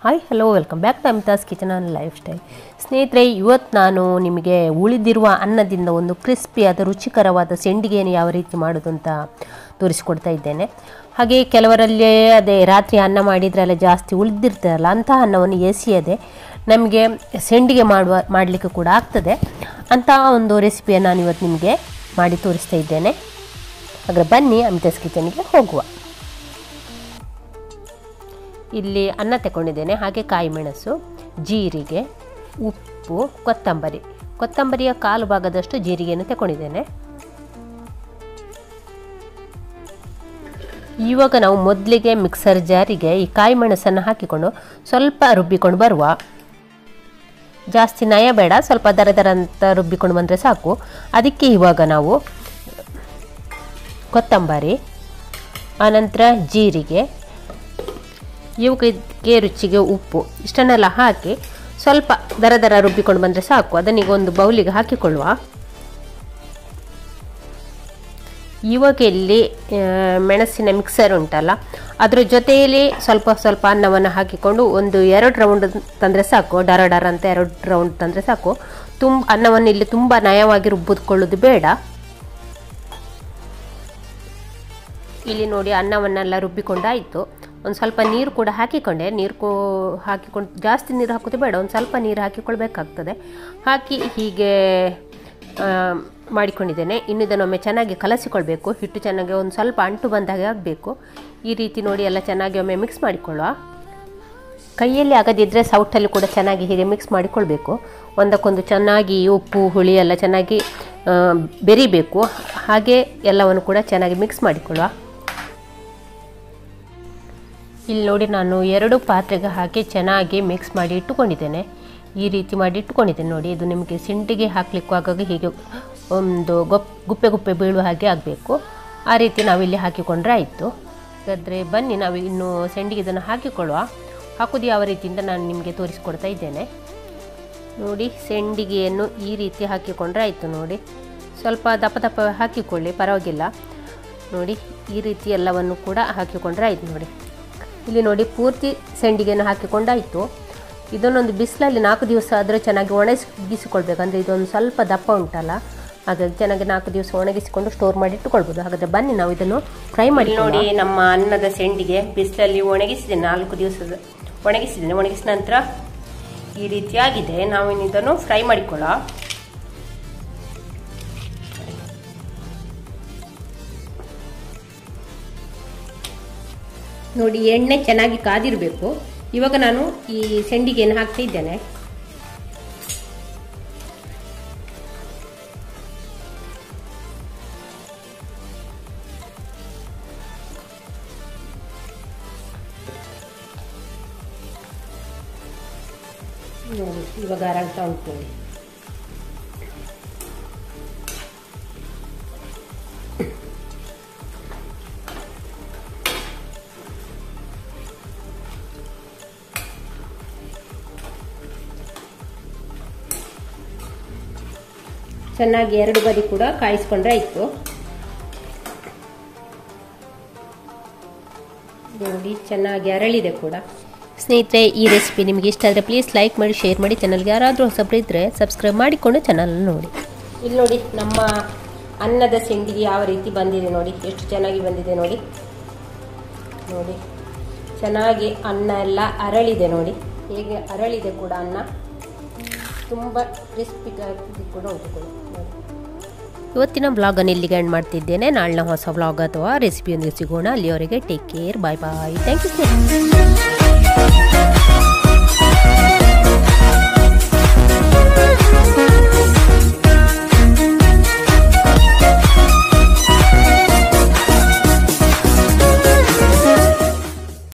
Hi hello welcome back to Amita's kitchen and lifestyle. ಸ್ನೇಹಿತರೆ, ಇವತ್ತು ನಾನು ನಿಮಗೆ ಉಳಿದಿರುವ ಅನ್ನದಿಂದ ಒಂದು ಕ್ರಿಸ್ಪಿಯಾದ ರುಚಿಕರವಾದ ಸೆಂಡಿಗೆಯನ್ನು ಯಾವ ರೀತಿ ಮಾಡೋದು ಅಂತ ತೋರಿಸಿಕೊಡ್ತಾ ಇದ್ದೇನೆ. ಹಾಗೆ ಕೆಲವರಲ್ಲಿ ಅದೇ ರಾತ್ರಿ ಅನ್ನ ಮಾಡಿದರೆ ಎಲ್ಲ ಜಾಸ್ತಿ ಉಳಿದಿರ್ತಾರಲ್ಲ, ಅಂತಹ ಅನ್ನವನ್ನು ಎಸೆಯದೆ ನಮಗೆ ಸೆಂಡಿಗೆ ಮಾಡಲಿಕ್ಕೆ ಕೂಡ ಆಗ್ತದೆ. ಅಂತಹ ಒಂದು ರೆಸಿಪಿಯನ್ನು ನಾನು ಇವತ್ತು ನಿಮಗೆ ಮಾಡಿ ತೋರಿಸ್ತಾ ಇದ್ದೇನೆ. ಹಾಗಾದರೆ ಬನ್ನಿ ಅಮಿತಾಸ್ ಕಿಚನ್ಗೆ ಹೋಗುವ. ಇಲ್ಲಿ ಅನ್ನ ತಗೊಂಡಿದ್ದೇನೆ, ಹಾಗೆ ಕಾಯಿ ಮೆಣಸು, ಜೀರಿಗೆ, ಉಪ್ಪು, ಕೊತ್ತಂಬರಿಯ ಕಾಲು ಭಾಗದಷ್ಟು ಜೀರಿಗೆಯನ್ನು ತಗೊಂಡಿದ್ದೇನೆ. ಇವಾಗ ನಾವು ಮೊದಲಿಗೆ ಮಿಕ್ಸರ್ ಜಾರಿಗೆ ಈ ಕಾಯಿ ಮೆಣಸನ್ನು ಹಾಕಿಕೊಂಡು ಸ್ವಲ್ಪ ರುಬ್ಬಿಕೊಂಡು ಬರುವ. ಜಾಸ್ತಿ ನಯ ಬೇಡ, ಸ್ವಲ್ಪ ದರ ಅಂತ ರುಬ್ಬಿಕೊಂಡು ಬಂದರೆ ಸಾಕು. ಅದಕ್ಕೆ ಇವಾಗ ನಾವು ಕೊತ್ತಂಬರಿ, ಆನಂತರ ಜೀರಿಗೆ, ಇವಕ್ಕೆ ರುಚಿಗೆ ಉಪ್ಪು, ಇಷ್ಟನ್ನೆಲ್ಲ ಹಾಕಿ ಸ್ವಲ್ಪ ದರ ರುಬ್ಬಿಕೊಂಡು ಬಂದರೆ ಸಾಕು. ಅದನ್ನೀಗ ಒಂದು ಬೌಲಿಗೆ ಹಾಕಿಕೊಳ್ಳುವ. ಇವಾಗ ಇಲ್ಲಿ ಮೆಣಸಿನ ಮಿಕ್ಸರ್ ಉಂಟಲ್ಲ, ಅದರ ಜೊತೆಯಲ್ಲಿ ಸ್ವಲ್ಪ ಅನ್ನವನ್ನು ಹಾಕಿಕೊಂಡು ಒಂದು 2 ರೌಂಡ್ ತಂದರೆ ಸಾಕು. ಡರ ಅಂತ 2 ರೌಂಡ್ ತಂದರೆ ಸಾಕು. ಅನ್ನವನ್ನು ಇಲ್ಲಿ ತುಂಬ ನಯವಾಗಿ ರುಬ್ಬಿಕೊಳ್ಳೋದು ಬೇಡ. ಇಲ್ಲಿ ನೋಡಿ, ಅನ್ನವನ್ನೆಲ್ಲ ರುಬ್ಬಿಕೊಂಡಾಯಿತು. ಒಂದು ಸ್ವಲ್ಪ ನೀರು ಕೂಡ ಹಾಕಿಕೊಂಡೆ. ಹಾಕಿಕೊಂಡು ಜಾಸ್ತಿ ನೀರು ಹಾಕೋದು ಬೇಡ, ಒಂದು ಸ್ವಲ್ಪ ನೀರು ಹಾಕಿಕೊಳ್ಬೇಕಾಗ್ತದೆ. ಹಾಕಿ ಹೀಗೆ ಮಾಡಿಕೊಂಡಿದ್ದೇನೆ. ಇನ್ನು ಇದನ್ನೊಮ್ಮೆ ಚೆನ್ನಾಗಿ ಕಲಸಿಕೊಳ್ಬೇಕು. ಹಿಟ್ಟು ಚೆನ್ನಾಗಿ ಒಂದು ಸ್ವಲ್ಪ ಅಂಟು ಬಂದಾಗೆ ಆಗಬೇಕು. ಈ ರೀತಿ ನೋಡಿ ಎಲ್ಲ ಚೆನ್ನಾಗಿ ಒಮ್ಮೆ ಮಿಕ್ಸ್ ಮಾಡಿಕೊಳ್ಳುವ. ಕೈಯಲ್ಲಿ ಆಗದಿದ್ದರೆ ಸೌಟಲ್ಲಿ ಕೂಡ ಚೆನ್ನಾಗಿ ಹೀಗೆ ಮಿಕ್ಸ್ ಮಾಡಿಕೊಳ್ಬೇಕು. ಒಂದಕ್ಕೊಂದು ಚೆನ್ನಾಗಿ ಉಪ್ಪು ಹುಳಿ ಎಲ್ಲ ಚೆನ್ನಾಗಿ ಬೆರಿಬೇಕು. ಹಾಗೆ ಎಲ್ಲವನ್ನು ಕೂಡ ಚೆನ್ನಾಗಿ ಮಿಕ್ಸ್ ಮಾಡಿಕೊಳ್ಳುವ. ಇಲ್ಲಿ ನೋಡಿ, ನಾನು 2 ಪಾತ್ರೆಗೆ ಹಾಕಿ ಚೆನ್ನಾಗಿ ಮಿಕ್ಸ್ ಮಾಡಿ ಇಟ್ಟುಕೊಂಡಿದ್ದೇನೆ. ಈ ರೀತಿ ಮಾಡಿ ಇಟ್ಟುಕೊಂಡಿದ್ದೇನೆ ನೋಡಿ. ಇದು ನಿಮಗೆ ಸೆಂಡಿಗೆ ಹಾಕಲಿಕ್ಕೂ ಆಗಾಗ ಹೀಗೆ ಒಂದು ಗುಪ್ಪೆ ಬೀಳುವ ಹಾಗೆ ಆಗಬೇಕು. ಆ ರೀತಿ ನಾವಿಲ್ಲಿ ಹಾಕಿಕೊಂಡ್ರೆ ಆಯಿತು. ಹಾಗಾದರೆ ಬನ್ನಿ ನಾವು ಇನ್ನು ಸೆಂಡಿಗೆ ಇದನ್ನು ಹಾಕಿಕೊಳ್ಳುವ. ಹಾಕೋದು ಯಾವ ರೀತಿಯಿಂದ ನಾನು ನಿಮಗೆ ತೋರಿಸಿಕೊಡ್ತಾ ಇದ್ದೇನೆ ನೋಡಿ. ಸೆಂಡಿಗೆಯನ್ನು ಈ ರೀತಿ ಹಾಕಿಕೊಂಡ್ರೆ ಆಯಿತು ನೋಡಿ. ಸ್ವಲ್ಪ ದಪ್ಪ ಹಾಕಿಕೊಳ್ಳಿ, ಪರವಾಗಿಲ್ಲ ನೋಡಿ. ಈ ರೀತಿ ಎಲ್ಲವನ್ನು ಕೂಡ ಹಾಕಿಕೊಂಡ್ರೆ ಆಯಿತು ನೋಡಿ. ಇಲ್ಲಿ ನೋಡಿ, ಪೂರ್ತಿ ಸೆಂಡಿಗೆಯನ್ನು ಹಾಕಿಕೊಂಡಾಯಿತು. ಇದನ್ನೊಂದು ಬಿಸಿಲಲ್ಲಿ 4 ದಿವಸ ಆದರೆ ಚೆನ್ನಾಗಿ ಒಣಗಿಸಿಕೊಳ್ಬೇಕು. ಅಂದರೆ ಇದೊಂದು ಸ್ವಲ್ಪ ದಪ್ಪ ಉಂಟಲ್ಲ, ಹಾಗಾಗಿ ಚೆನ್ನಾಗಿ 4 ದಿವಸ ಒಣಗಿಸಿಕೊಂಡು ಸ್ಟೋರ್ ಮಾಡಿ ಇಟ್ಟುಕೊಳ್ಬೋದು. ಹಾಗಾದರೆ ಬನ್ನಿ ನಾವು ಇದನ್ನು ಫ್ರೈ ಮಾಡಿ ನೋಡಿ. ನಮ್ಮ ಅನ್ನದ ಸೆಂಡಿಗೆ ಬಿಸಿಲಲ್ಲಿ ಒಣಗಿಸಿದ್ದೇನೆ, 4 ದಿವಸದ ಒಣಗಿಸಿದ್ದೇನೆ. ಒಣಗಿಸಿದ ನಂತರ ಈ ರೀತಿ ಆಗಿದೆ. ನಾವು ಇದನ್ನು ಫ್ರೈ ಮಾಡಿಕೊಳ್ಳೋ. ನೋಡಿ, ಎಣ್ಣೆ ಚೆನ್ನಾಗಿ ಕಾದಿರಬೇಕು. ಇವಾಗ ನಾನು ಈ ಸೆಂಡಿಗೆಯನ್ನು ಹಾಕ್ತಾ ಇದ್ದೇನೆ. ನೋಡಿ, ಇವಾಗ ಅರಳ್ತಾ ಉಂಟು ನೋಡಿ. ಚೆನ್ನಾಗಿ 2 ಬದಿ ಕೂಡ ಕಾಯಿಸ್ಕೊಂಡ್ರೆ ಆಯಿತು ನೋಡಿ. ಚೆನ್ನಾಗಿ ಅರಳಿದೆ ಕೂಡ. ಸ್ನೇಹಿತರೆ, ಈ ರೆಸಿಪಿ ನಿಮಗೆ ಇಷ್ಟ ಆದರೆ ಪ್ಲೀಸ್ ಲೈಕ್ ಮಾಡಿ, ಶೇರ್ ಮಾಡಿ. ಚಾನಲ್ಗೆ ಯಾರಾದರೂ ಹೊಸಬ್ರು ಇದ್ದರೆ ಸಬ್ಸ್ಕ್ರೈಬ್ ಮಾಡಿಕೊಂಡು ಚಾನಲ್ ನೋಡಿ. ಇಲ್ಲಿ ನೋಡಿ, ನಮ್ಮ ಅನ್ನದ ಸೆಂಡಿಗೆ ಯಾವ ರೀತಿ ಬಂದಿದೆ ನೋಡಿ. ಎಷ್ಟು ಚೆನ್ನಾಗಿ ಬಂದಿದೆ ನೋಡಿ. ನೋಡಿ, ಚೆನ್ನಾಗಿ ಅನ್ನ ಎಲ್ಲ ಅರಳಿದೆ ನೋಡಿ. ಹೇಗೆ ಅರಳಿದೆ ಕೂಡ ಅನ್ನ, ತುಂಬ ಕ್ರಿಸ್ಪಿ ಕೂಡ ಉಂಟು ಕೂಡ. ಇವತ್ತಿನ ಬ್ಲಾಗನ್ನು ಇಲ್ಲಿಗೆ ಎಂಡ್ ಮಾಡ್ತಿದ್ದೇನೆ. ನಾಳಿನ ಹೊಸ ಬ್ಲಾಗ್ ಅಥವಾ ರೆಸಿಪಿಯೊಂದಿಗೆ ಸಿಗೋಣ. ಅಲ್ಲಿಯವರೆಗೆ take care, bye bye, thank you.